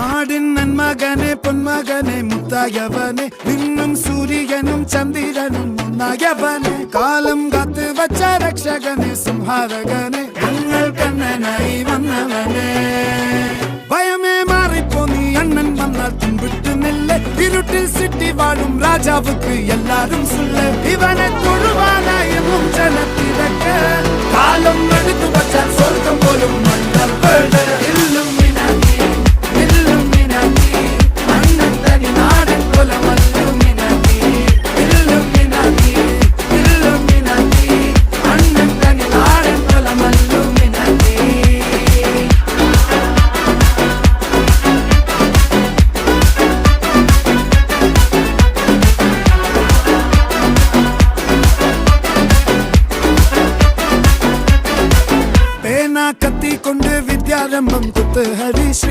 നാടിൻ നന്മകനെ പൊന്മകനെ മുത്തായവനെ നിന്നും സൂര്യനും ചന്ദ്രനും ഒന്നായവനെ കാലം കാത്ത് വച്ച രക്ഷകനെ സംഹാരകനെ ഞങ്ങൾ കണ്ണനായി വന്നവനെ ഭയമേ മാറിപ്പോ നീ അണ്ണൻ വന്നാൽ തുമ്പിട്ട് നെല്ല് ഇരുട്ടിൽ സിറ്റി വാഴും രാജാവുക്ക് എല്ലാരും സുല്ല് ഇവനെ തൊഴുവാനായും ജനത്തിരക്ക് കാലം എടുത്തു വച്ചാൽ സ്വർഗം പോലും മണ്ണപ്പേട് കത്തി കൊണ്ട് വിദ്യാരംഭം കുത്ത് ഹരി